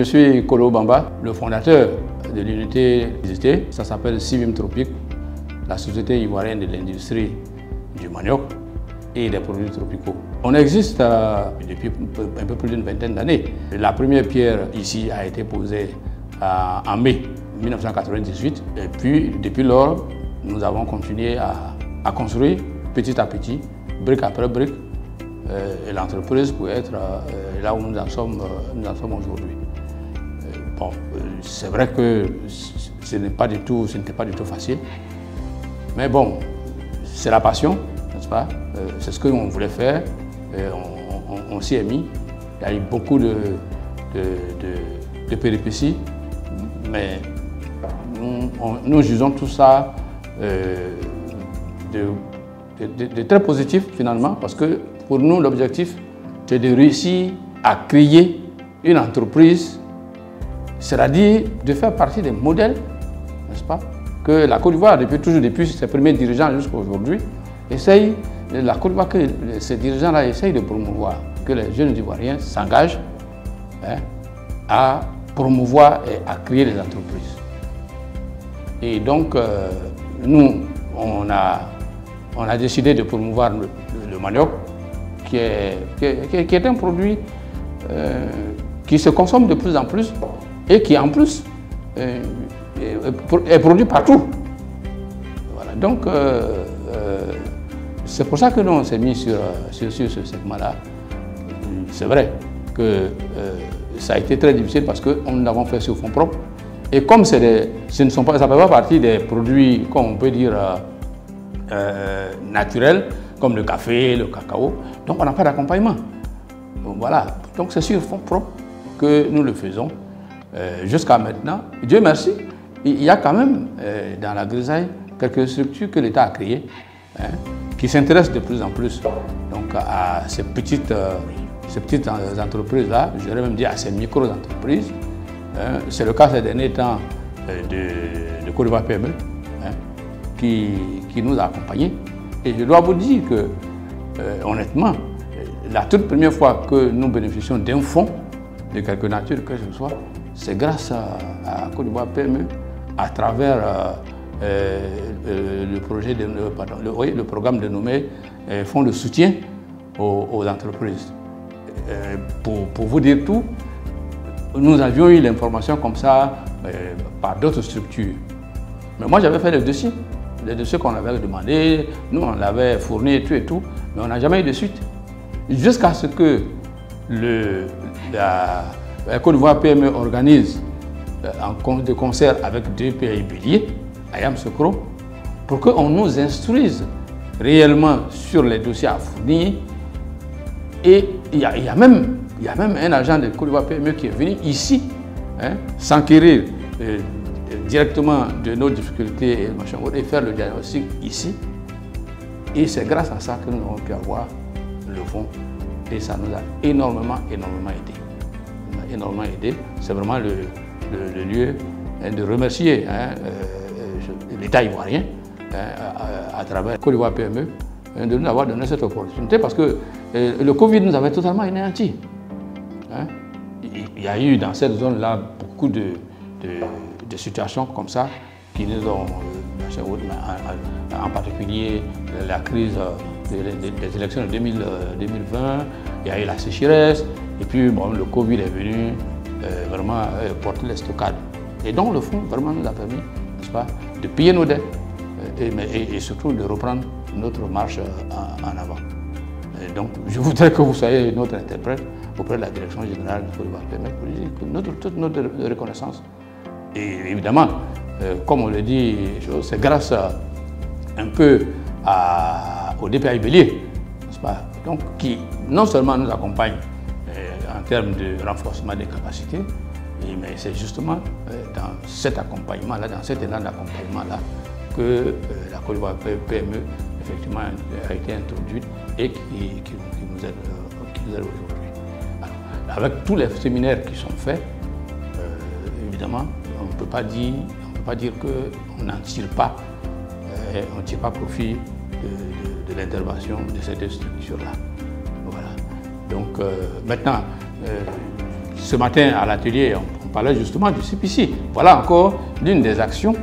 Je suis Kolo Bamba, le fondateur de l'unité visitée. Ça s'appelle Civim Tropique, la société ivoirienne de l'industrie du manioc et des produits tropicaux. On existe depuis un peu plus d'une vingtaine d'années. La première pierre ici a été posée en mai 1998 et puis depuis lors, nous avons continué à construire petit à petit, brique après brique, l'entreprise pour être là où nous en sommes aujourd'hui. Bon, c'est vrai que ce n'était pas du tout facile, mais bon, c'est la passion, n'est-ce pas? C'est ce qu'on voulait faire, on s'y est mis. Il y a eu beaucoup de péripéties, mais nous jugeons tout ça de très positif finalement, parce que pour nous, l'objectif, c'est de réussir à créer une entreprise, c'est-à-dire de faire partie des modèles, n'est-ce pas, que la Côte d'Ivoire, depuis ses premiers dirigeants jusqu'à aujourd'hui, la Côte d'Ivoire, que ces dirigeants-là essayent de promouvoir, que les jeunes Ivoiriens s'engagent à promouvoir et à créer des entreprises. Et donc, nous, on a décidé de promouvoir le manioc, qui est un produit qui se consomme de plus en plus et qui en plus est produit partout. Voilà. Donc c'est pour ça que nous on s'est mis sur ce segment-là. C'est vrai que ça a été très difficile parce que nous l'avons fait sur fonds propres. Et comme ça ne fait pas partie des produits, comme on peut dire, naturels, comme le café, le cacao, donc on n'a pas d'accompagnement. Voilà, donc c'est sur fonds propres que nous le faisons jusqu'à maintenant. Dieu merci, il y a quand même dans la grisaille quelques structures que l'État a créées qui s'intéressent de plus en plus donc, à ces petites entreprises-là, je dirais même dire à ces micro-entreprises. C'est le cas ces derniers temps de Côte d'Ivoire PME qui nous a accompagnés. Et je dois vous dire que, honnêtement, la toute première fois que nous bénéficions d'un fonds, de quelque nature que ce soit, c'est grâce à Côte d'Ivoire PME, à travers le programme dénommé Fonds de soutien aux entreprises. Pour vous dire tout, nous avions eu l'information comme ça par d'autres structures. Mais moi, j'avais fait les dossiers qu'on avait demandé, nous on l'avait fourni et tout, mais on n'a jamais eu de suite. Jusqu'à ce que la Côte d'Ivoire PME organise de concert avec deux pays béliers, Ayam Sokro, pour qu'on nous instruise réellement sur les dossiers à fournir. Et il y a même un agent de Côte d'Ivoire PME qui est venu ici s'enquérir directement de nos difficultés et faire le diagnostic ici. Et c'est grâce à ça que nous avons pu avoir le fonds. Et ça nous a énormément aidé. C'est vraiment le lieu de remercier l'État ivoirien à travers Côte d'Ivoire PME de nous avoir donné cette opportunité parce que le Covid nous avait totalement anéantis. Il y a eu dans cette zone-là beaucoup de situations comme ça qui nous ont, en particulier la crise des élections de 2020, il y a eu la sécheresse, et puis bon, le Covid est venu vraiment porter les stockades. Et donc le fonds vraiment nous a permis, n'est-ce pas, de payer nos dettes et surtout de reprendre notre marche en avant. Et donc je voudrais que vous soyez notre interprète auprès de la direction générale de Côte d'Ivoire PME pour dire toute notre reconnaissance. Et évidemment, comme on le dit, c'est grâce un peu au DPI Bélier, n'est-ce pas, donc, qui non seulement nous accompagne en termes de renforcement des capacités, mais c'est justement dans cet accompagnement-là, dans cet élan d'accompagnement-là, que la Côte d'Ivoire PME effectivement a été introduite et qui nous aide aujourd'hui. Avec tous les séminaires qui sont faits, évidemment, on ne peut pas dire qu'on n'en tire pas, on ne tire pas profit de l'intervention de ces deux structures-là. Voilà. Donc maintenant, ce matin à l'atelier, on parlait justement du CPC. Voilà encore l'une des actions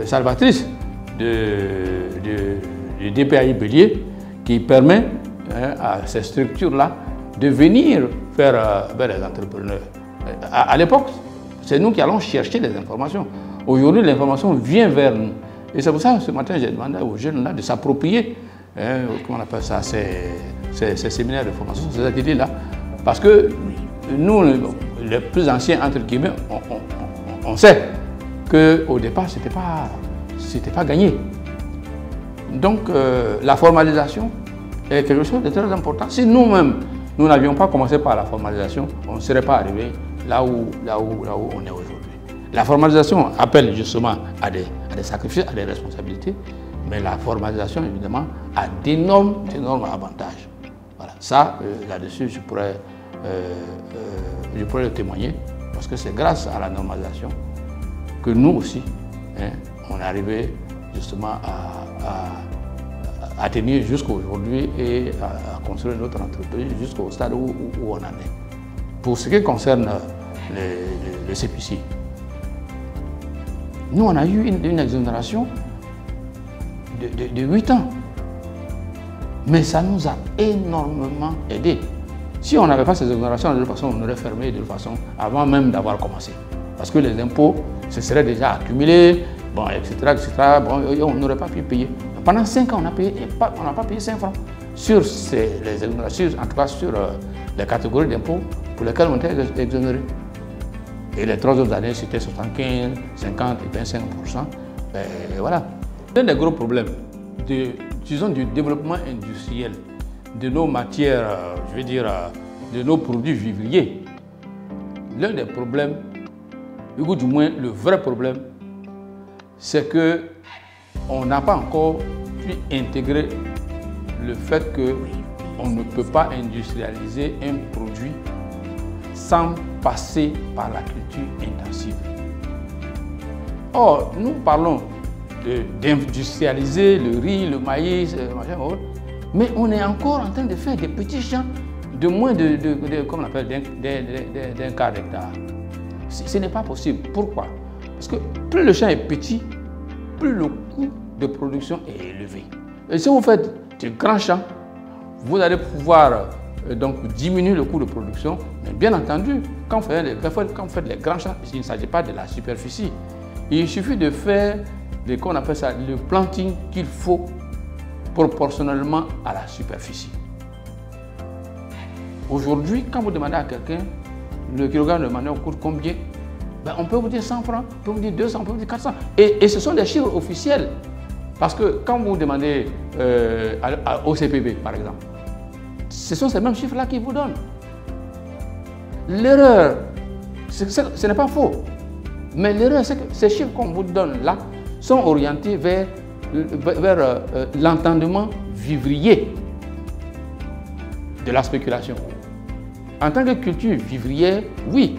salvatrices du DPAI Bélier qui permet à ces structures-là de venir vers les entrepreneurs. À l'époque, c'est nous qui allons chercher les informations. Aujourd'hui, l'information vient vers nous. Et c'est pour ça que ce matin, j'ai demandé aux jeunes là de s'approprier, comment on appelle ça, ces séminaires de formation, ces ateliers-là. Parce que nous, les plus anciens, entre guillemets, on sait qu'au départ, ce n'était pas gagné. Donc, la formalisation est quelque chose de très important. Si nous-mêmes, nous n'avions pas commencé par la formalisation, on ne serait pas arrivé là où on est aujourd'hui. La formalisation appelle justement à des sacrifices, à des responsabilités, mais la formalisation, évidemment, a d'énormes avantages. Voilà. Ça, là-dessus, je pourrais le témoigner, parce que c'est grâce à la normalisation que nous aussi, on est arrivé justement à tenir jusqu'à aujourd'hui et à construire notre entreprise jusqu'au stade où on en est. Pour ce qui concerne le CPC, nous, on a eu une exonération de 8 ans. Mais ça nous a énormément aidé. Si on n'avait pas ces exonérations, de toute façon, on aurait fermé de toute façon avant même d'avoir commencé. Parce que les impôts se seraient déjà accumulés, bon, etc., etc. Bon, on n'aurait pas pu payer. Pendant 5 ans, on n'a pas payé 5 francs sur les exonérations, en tout cas sur les catégories d'impôts pour lesquelles on était exonérés. Et les 3 autres années, c'était 75, 50 et 25%. Et voilà. L'un des gros problèmes du développement industriel de nos matières, je veux dire, de nos produits vivriers, l'un des problèmes, ou du moins le vrai problème, c'est qu'on n'a pas encore pu intégrer le fait qu'on ne peut pas industrialiser un produit sans passer par la culture intensive. Or, nous parlons d'industrialiser le riz, le maïs, machin, mais on est encore en train de faire des petits champs de moins comment on appelle, d'un quart d'hectare. Ce n'est pas possible. Pourquoi? Parce que plus le champ est petit, plus le coût de production est élevé. Et si vous faites des grands champs, vous allez pouvoir donc diminuer le coût de production. Mais bien entendu, quand vous faites les grands champs, il ne s'agit pas de la superficie. Il suffit de faire qu'on appelle ça le planting qu'il faut proportionnellement à la superficie. Aujourd'hui, quand vous demandez à quelqu'un le kilogramme de manioc coûte combien, ben on peut vous dire 100 francs, on peut vous dire 200, on peut vous dire 400. Et ce sont des chiffres officiels. Parce que quand vous demandez au CPB, par exemple, ce sont ces mêmes chiffres-là qu'ils vous donnent. L'erreur, ce n'est pas faux, mais l'erreur, c'est que ces chiffres qu'on vous donne là sont orientés vers l'entendement vivrier de la spéculation. En tant que culture vivrière, oui,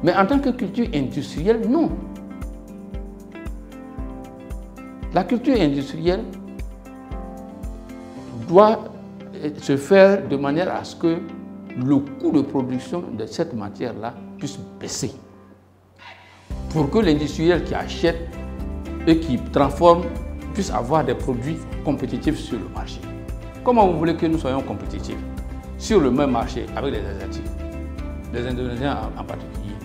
mais en tant que culture industrielle, non. La culture industrielle doit se faire de manière à ce que le coût de production de cette matière-là puisse baisser. Pour que l'industriel qui achète et qui transforme puisse avoir des produits compétitifs sur le marché. Comment vous voulez que nous soyons compétitifs sur le même marché avec les Asiatiques, les Indonésiens en particulier,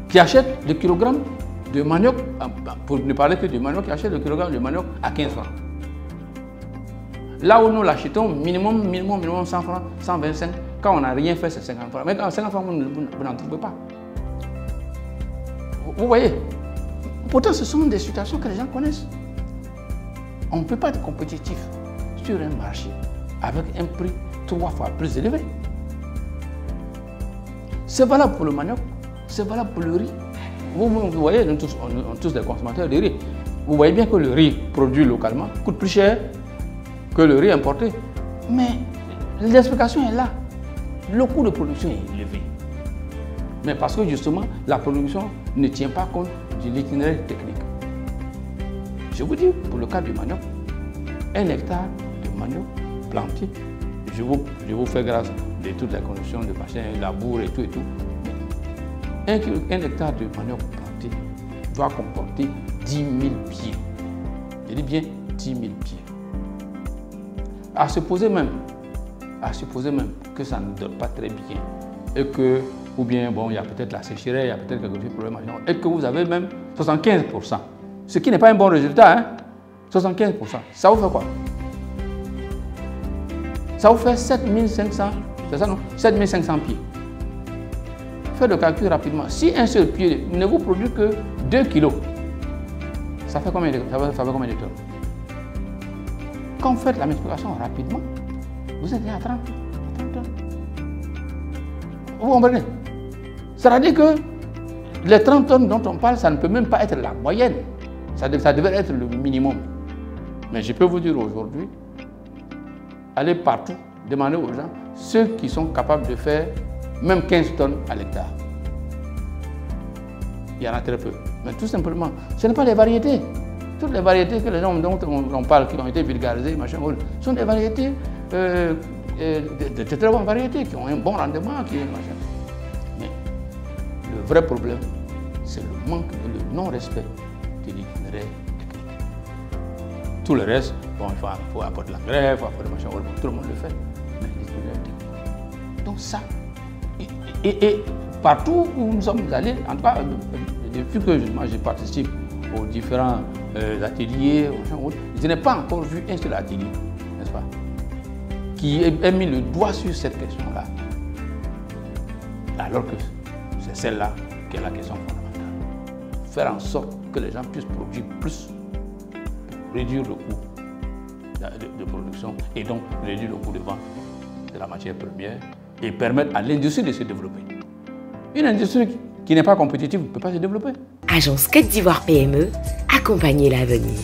qui achètent des kilogrammes de manioc, pour ne parler que du manioc, qui achètent le kilogramme de manioc à 15 francs. Là où nous l'achetons, minimum 100 francs, 125, quand on n'a rien fait, c'est 50 francs. Mais quand 50 francs, vous n'en trouvez pas. Vous voyez? Pourtant, ce sont des situations que les gens connaissent. On ne peut pas être compétitif sur un marché avec un prix 3 fois plus élevé. C'est valable pour le manioc, c'est valable pour le riz. Vous voyez, nous tous, on est tous des consommateurs de riz. Vous voyez bien que le riz produit localement coûte plus cher que le riz importé. Mais l'explication est là. Le coût de production est élevé. Mais parce que justement, la production ne tient pas compte de l'itinéraire technique. Je vous dis, pour le cas du manioc, 1 hectare de manioc planté, je vous fais grâce de toutes les conditions de machin, labour et tout et tout. Un hectare de manioc planté doit comporter 10 000 pieds. Je dis bien 10 000 pieds. À supposer même que ça ne donne pas très bien et que, ou bien, bon, il y a peut-être la sécheresse, il y a peut-être quelque chose de problème, et que vous avez même 75%, ce qui n'est pas un bon résultat, hein? 75%, ça vous fait quoi? Ça vous fait 7500, c'est ça non? 7500 pieds. Faites le calcul rapidement. Si un seul pied ne vous produit que 2 kilos, ça fait combien de tonnes? Quand vous faites la multiplication rapidement, vous êtes à 30 tonnes. Vous comprenez? Ça veut dire que les 30 tonnes dont on parle, ça ne peut même pas être la moyenne. Ça devrait être le minimum. Mais je peux vous dire aujourd'hui, allez partout, demandez aux gens, ceux qui sont capables de faire même 15 tonnes à l'hectare. Il y en a très peu. Mais tout simplement, ce n'est pas les variétés. Toutes les variétés que les gens dont on parle, qui ont été vulgarisées, machin, sont des variétés, de très bonnes variétés, qui ont un bon rendement, machin. Mais le vrai problème, c'est le manque, le non-respect de l'itinéraire technique. Tout le reste, bon, il faut apporter l'engrais, il faut apporter le machin, tout le monde le fait. Mais l'itinéraire technique. Donc ça, et partout où nous sommes allés, en tout cas, depuis que je participe aux différents ateliers, je n'ai pas encore vu un seul atelier, n'est-ce pas, qui ait mis le doigt sur cette question-là, alors que c'est celle-là qui est la question fondamentale. Faire en sorte que les gens puissent produire plus, pour réduire le coût de production et donc réduire le coût de vente de la matière première et permettre à l'industrie de se développer. Une industrie qui n'est pas compétitive ne peut pas se développer. Agence Côte d'Ivoire PME, accompagner l'avenir.